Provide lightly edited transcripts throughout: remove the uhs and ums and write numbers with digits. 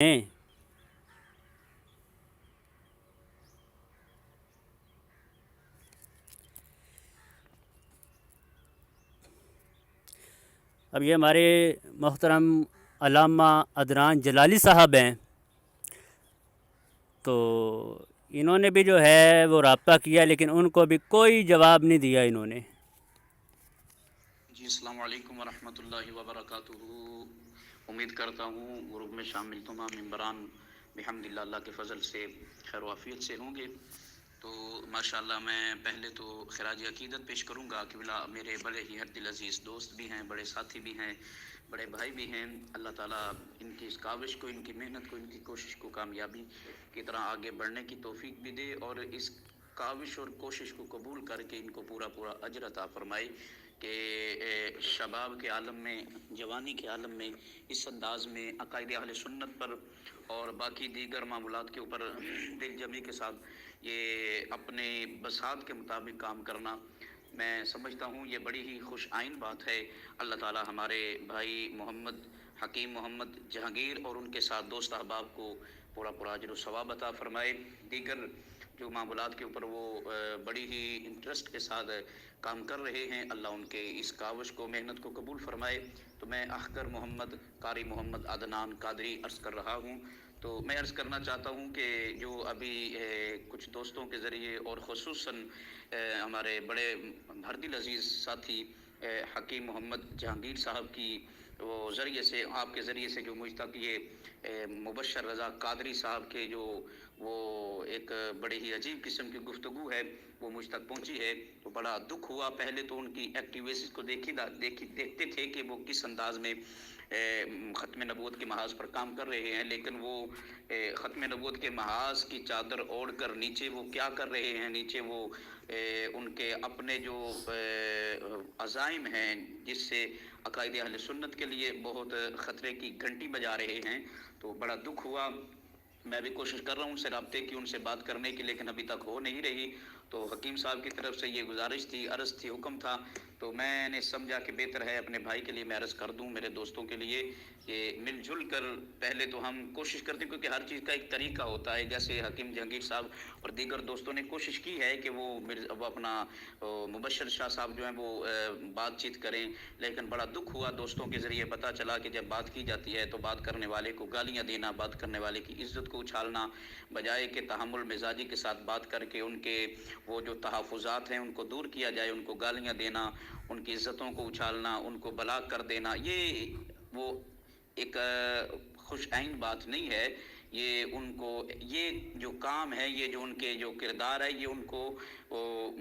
हैं। अब ये हमारे मोहतरम अल्लामा अदनान जलाली साहब हैं, तो इन्होंने भी जो है वो रब्ता किया, लेकिन उनको भी कोई जवाब नहीं दिया इन्होंने। जी अस्सलाम वालेकुम वरहमतुल्लाहि वबरकातुहू। उम्मीद करता हूँ ग्रुप में शामिल तमाम मेंबरान बिहम्दिल्लाह अल्लाह के फ़ज़ल से खैर वाफ़ियत से होंगे। तो माशाअल्लाह मैं पहले तो खराज अकीदत पेश करूँगा कि बिला मेरे बड़े ही हर दिल अज़ीज़ दोस्त भी हैं, बड़े साथी भी हैं, बड़े भाई भी हैं। अल्लाह ताला इनकी इस काविश को, इनकी मेहनत को, इनकी कोशिश को कामयाबी की तरह आगे बढ़ने की तौफीक भी दे और इस काविश और कोशिश को कबूल करके इनको पूरा पूरा अजर अता फरमाए कि शबाब के आलम में, जवानी के आलम में इस अंदाज में अकायद अहले सुन्नत पर और बाकी दीगर मामूलात के ऊपर दिल जमी के साथ ये अपने बसात के मुताबिक काम करना, मैं समझता हूँ ये बड़ी ही खुश आइन बात है। अल्लाह ताला हमारे भाई मोहम्मद हकीम मोहम्मद जहांगीर और उनके साथ दोस्त अहबाब को पूरा पूरा अजर व सवाब अता फरमाए। दीगर जो मामूलात के ऊपर वो बड़ी ही इंटरेस्ट के साथ काम कर रहे हैं, अल्लाह उनके इस काविश को, मेहनत को कबूल फरमाए। तो मैं अख्तर मोहम्मद कारी मोहम्मद अदनान कादरी अर्ज़ कर रहा हूँ। तो मैं अर्ज़ करना चाहता हूँ कि जो अभी कुछ दोस्तों के ज़रिए और ख़ुसूसन हमारे बड़े हरदिल अज़ीज़ साथी हकीम मोहम्मद जहांगीर साहब की वो ज़रिए से, आपके ज़रिए से जो मुझ तक ये मुबशर रज़ा कादरी साहब के जो वो एक बड़ी ही अजीब किस्म की गुफ्तगू है वो मुझ तक पहुंची है, तो बड़ा दुख हुआ। पहले तो उनकी एक्टिविटीज़ को देखते थे कि वो किस अंदाज में ख़त्म नबूवत के महाज पर काम कर रहे हैं, लेकिन वो ख़त्म नबूवत के महाज की चादर ओढ़ कर नीचे वो क्या कर रहे हैं, नीचे वो उनके अपने जो अज़ाइम हैं जिससे अकायद अहले सुन्नत के लिए बहुत ख़तरे की घंटी बजा रहे हैं। तो बड़ा दुख हुआ। मैं भी कोशिश कर रहा हूँ उनसे रब्ते की, उनसे बात करने की, लेकिन अभी तक हो नहीं रही। तो हकीम साहब की तरफ से ये गुजारिश थी, अर्ज़ थी, हुक्म था, तो मैंने समझा कि बेहतर है अपने भाई के लिए मैं अर्ज़ कर दूँ, मेरे दोस्तों के लिए कि मिलजुल कर पहले तो हम कोशिश करते हैं, क्योंकि हर चीज़ का एक तरीका होता है। जैसे हकीम जहांगीर साहब और दीगर दोस्तों ने कोशिश की है कि वो अपना मुबशर शाह साहब जो हैं वो बातचीत करें, लेकिन बड़ा दुख हुआ, दोस्तों के ज़रिए पता चला कि जब बात की जाती है तो बात करने वाले को गालियाँ देना, बात करने वाले की इज़्ज़त को उछालना, बजाय कि तहम्मुल मिजाजी के साथ बात करके उनके वो जो तहफ़्फ़ुज़ात हैं उनको दूर किया जाए, उनको गालियाँ देना, उनकी इज़्ज़तों को उछालना, उनको बलाग कर देना, ये वो एक खुश आइन बात नहीं है। ये उनको ये जो काम है, ये जो उनके जो किरदार है, ये उनको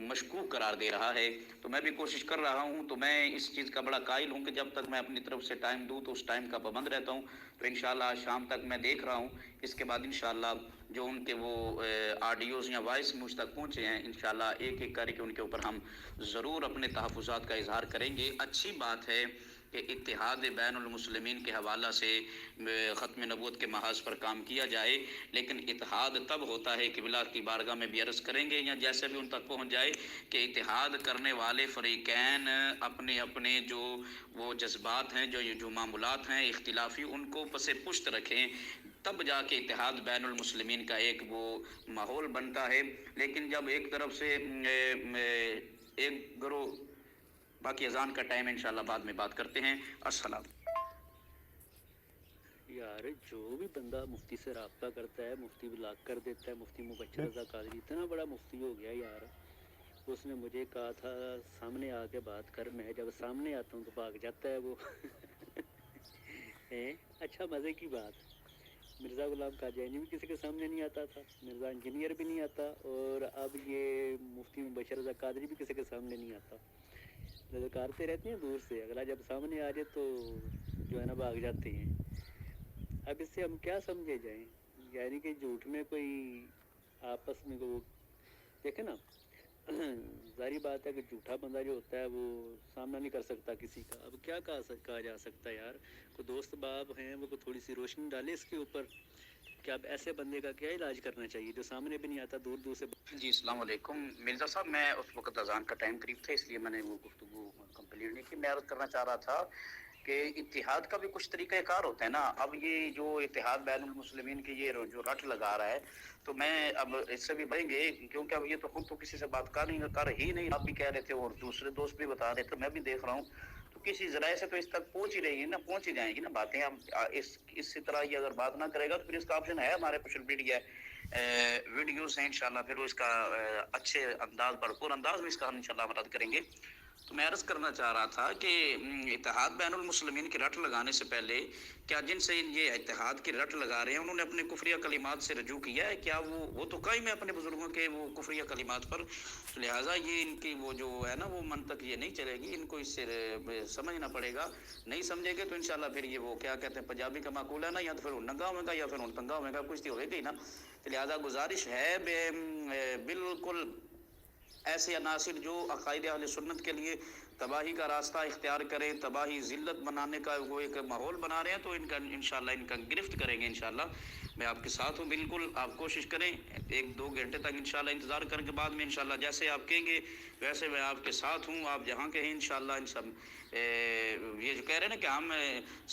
मशकूक करार दे रहा है। तो मैं भी कोशिश कर रहा हूँ, तो मैं इस चीज़ का बड़ा कायल हूँ कि जब तक मैं अपनी तरफ से टाइम दूँ तो उस टाइम का पाबंद रहता हूँ। तो इंशाअल्लाह शाम तक मैं देख रहा हूँ, इसके बाद इंशाअल्लाह जो उनके वो ऑडियोज़ या वॉइस मुझ तक पहुँचे हैं, इंशाअल्लाह एक एक करके उनके ऊपर हम ज़रूर अपने तहफ़्फ़ुज़ात का इज़हार करेंगे। अच्छी बात है कि इत्तिहाद बैनुल मुस्लिमीन के हवाला से ख़त्म नबूवत के महाज पर काम किया जाए, लेकिन इत्तिहाद तब होता है कि बिला की बारगाह में भी अर्ज़ करेंगे या जैसे भी उन तक पहुँच जाए कि इत्तिहाद करने वाले फ़रीक़ैन अपने अपने जो वो जज्बात हैं, जो मामूलात हैं इख्तिलाफ़ी, उनको पसे पुश्त रखें, तब जाके इत्तिहाद बैनुल मुस्लिमीन का एक वो माहौल बनता है। लेकिन जब एक तरफ से एक ग्रोह, बाकी अजान का टाइम है, इंशाल्लाह बाद में बात करते हैं। अस्सलाम। यार जो भी बंदा मुफ्ती से रब्ता करता है, मुफ्ती ब्लॉक कर देता है, मुफ्ती मुबशर रज़ा कादरी इतना बड़ा मुफ्ती हो गया यार। उसने मुझे कहा था सामने आके बात कर, मैं जब सामने आता हूँ तो भाग जाता है वो। अच्छा मज़े की बात, मिर्ज़ा गुलाम कादियानी भी किसी के सामने नहीं आता था, मिर्ज़ा इंजीनियर भी नहीं आता, और अब ये मुफ्ती मुबशर रज़ा कादरी भी किसी के सामने नहीं आता। ललकारते रहते हैं दूर से, अगला जब सामने आ जाए तो जो है ना भाग जाते हैं। अब इससे हम क्या समझे जाएं, यानी कि झूठ में कोई आपस में वो देखे ना। जारी बात है कि झूठा बंदा जो होता है वो सामना नहीं कर सकता किसी का। अब क्या कहा जा सकता है यार, कोई दोस्त बाब हैं वो को थोड़ी सी रोशनी डाले इसके ऊपर कि अब ऐसे बंदे का क्या इलाज करना चाहिए जो सामने भी नहीं आता, दूर दूर से। जी अस्सलाम वालेकुम मिर्ज़ा साहब, मैं उस वक्त अजान का टाइम करीब था, इसलिए मैंने वो गुफ्तगू कंप्लीट नहीं की। मैं अर्ज़ करना चाह रहा था کہ اتحاد کا بھی کچھ طریقہ کار ہوتا ہے نا. اب یہ جو اتحاد بین المسلمین کی یہ جو رٹ لگا رہا ہے تو میں اب اس سے بھی بڑھیں گے, کیونکہ اب یہ تو خود تو کسی سے بات کر ہی نہیں. آپ بھی کہہ رہے تھے اور دوسرے دوست بھی بتا رہے تھے, میں بھی دیکھ رہا ہوں, تو کسی ذرائع سے تو اس تک پہنچ ہی رہی ہے نا, پہنچ ہی جائیں گی نا باتیں. اب اسی طرح یہ اگر بات نہ کرے گا تو پھر اس کا آپشن ہے ہمارے سوشل میڈیا ویڈیوز ہیں انشاءاللہ, پھر اس کا اچھے انداز بھرپور انداز میں اس کا ہم انشاءاللہ مدد کریں گے. تو میں عرض کرنا چاہ رہا تھا کہ اتحاد بین المسلمین کی رٹ لگانے سے پہلے کیا جن سے یہ اتحاد کی رٹ لگا رہے ہیں انہوں نے اپنے کفریہ کلمات سے رجوع کیا ہے؟ کیا وہ تو قائم ہے اپنے بزرگوں کے وہ کفریہ کلمات پر, لہٰذا یہ ان کی وہ جو ہے نا وہ منطق یہ نہیں چلے گی, ان کو اس سے سمجھنا پڑے گا. نہیں سمجھے گے تو انشاءاللہ پھر یہ وہ کیا کہتے ہیں پنجابی کا معقول ہے نا, یا تو پھر ننگا ہوئے گا یا پھر تنگا ہوئے گا, کچھ تو ہوئے گا ہی نا. لہٰذا گزارش ہے بالکل ایسے عناصر جو عقائد اہل سنت کے لیے تباہی کا راستہ اختیار کریں, تباہی ذلت بنانے کا وہ ایک ماحول بنا رہے ہیں, تو ان کا انشاءاللہ ان کا گرفت کریں گے انشاءاللہ. میں آپ کے ساتھ ہوں بالکل, آپ کوشش کریں 1-2 گھنٹے تک انشاءاللہ انتظار کر کے بعد میں انشاءاللہ جیسے آپ کہیں گے ویسے میں آپ کے ساتھ ہوں. آپ جہاں کہیں انشاءاللہ ان سب یہ جو کہہ رہے ہیں نا کہ ہم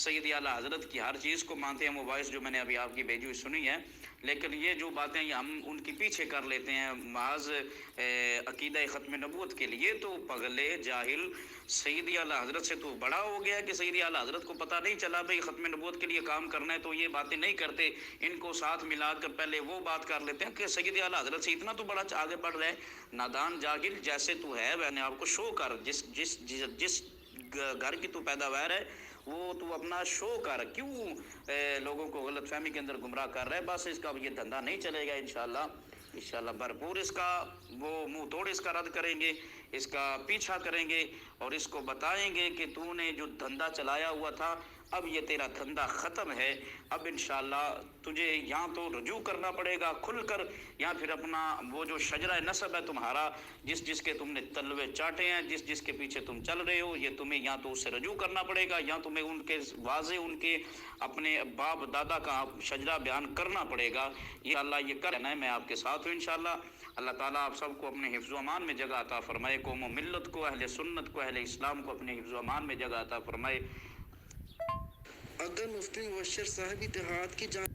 سید اعلیٰ حضرت کی ہر چیز کو مانتے ہیں, وہ وائس جو میں نے ابھی آپ کی بھیجی ہوئی سنی ہے, لیکن یہ جو باتیں ہم ان کی پیچھے کر لیتے ہیں محض عقیدہ ختم نبوت کے لیے, تو پگلے جاہل سید اعلیٰ حضرت سے تو بڑا ہو گیا کہ سید اعلیٰ حضرت کو پتہ نہیں چلا بھئی ختم نبوت کے لیے کام کرنا ہے, تو یہ باتیں نہیں کرتے. ان کو ساتھ ملا کر پہلے وہ بات کر لیتے ہیں کہ سید اعلیٰ حضرت سے اتنا تو بڑا آگے بڑھ رہا ہے. نادان جاہل جیسے تو ہے میں نے آپ کو شو کر, جس گھر کی تو پیداوار ہے وہ تو اپنا شو کر, کیوں لوگوں کو غلط فہمی کے اندر گمراہ کر رہا ہے. بس اس کا یہ دھندا نہیں چلے گا انشاءاللہ بھرپور اس کا وہ منہ توڑ اس کا رد کریں گے, اس کا پیچھا کریں گے اور اس کو بتائیں گے کہ تو نے جو دھندا چلایا ہوا تھا اب یہ تیرا دھندا ختم ہے. اب انشاءاللہ تجھے یہاں تو رجوع کرنا پڑے گا کھل کر, یا پھر اپنا وہ جو شجرہ نسب ہے تمہارا, جس کے تم نے تلوے چاٹے ہیں, جس کے پیچھے تم چل رہے ہو, یہ تمہیں یا تو اس سے رجوع کرنا پڑے گا یا تمہیں ان کے واضح ان کے اپنے باپ دادا کا شجرہ بیان کرنا پڑے گا. یہ اللہ یہ کرنا ہے, میں آپ کے ساتھ ہوں انشاءاللہ. اللہ تعالیٰ آپ سب کو اپنے حفظ و امان میں جگہ عطا فرمائے, قوم و ملت کو, اہل سنت کو, اہل اسلام کو اپنے حفظ و امان میں جگہ عطا فرمائے. اگر مفتی مبشر صاحب اتحاد کی جان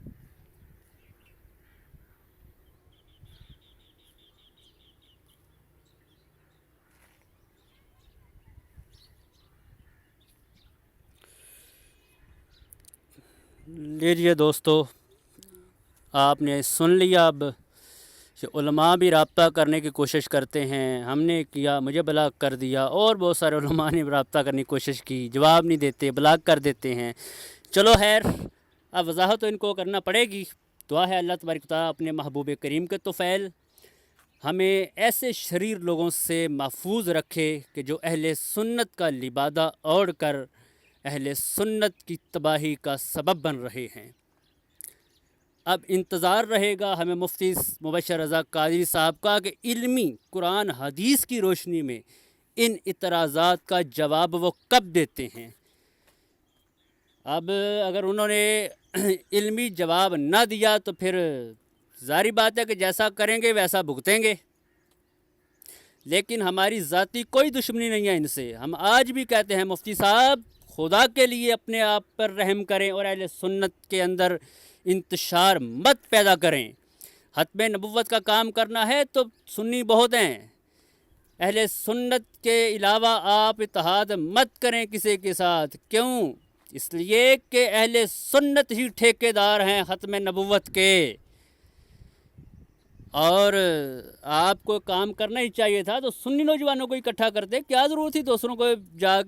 لیجیے دوستو, آپ نے سن لیا. اب کہ علماء بھی رابطہ کرنے کی کوشش کرتے ہیں, ہم نے کیا, مجھے بلاک کر دیا, اور بہت سارے علماء نے رابطہ کرنے کی کوشش کی, جواب نہیں دیتے, بلاک کر دیتے ہیں. چلو خیر, اب وضاحت تو ان کو کرنا پڑے گی. دعا ہے اللہ تبارک و تعالیٰ اپنے محبوب کریم کے طفیل ہمیں ایسے شریر لوگوں سے محفوظ رکھے کہ جو اہل سنت کا لبادہ اوڑھ کر اہل سنت کی تباہی کا سبب بن رہے ہیں. اب انتظار رہے گا ہمیں مفتی مبشر رضا قادری صاحب کا کہ علمی قرآن حدیث کی روشنی میں ان اعتراضات کا جواب وہ کب دیتے ہیں. اب اگر انہوں نے علمی جواب نہ دیا تو پھر ظاہری بات ہے کہ جیسا کریں گے ویسا بھگتیں گے. لیکن ہماری ذاتی کوئی دشمنی نہیں ہے ان سے. ہم آج بھی کہتے ہیں مفتی صاحب خدا کے لیے اپنے آپ پر رحم کریں اور اہل سنت کے اندر انتشار مت پیدا کریں. ختم نبوت کا کام کرنا ہے تو سنی بہت ہیں, اہل سنت کے علاوہ آپ اتحاد مت کریں کسی کے ساتھ. کیوں؟ اس لیے کہ اہل سنت ہی ٹھیکیدار ہیں ختم نبوت کے, اور آپ کو کام کرنا ہی چاہیے تھا تو سنی نوجوانوں کو اکٹھا کرتے. کیا ضرورت تھی دوسروں کو جا کے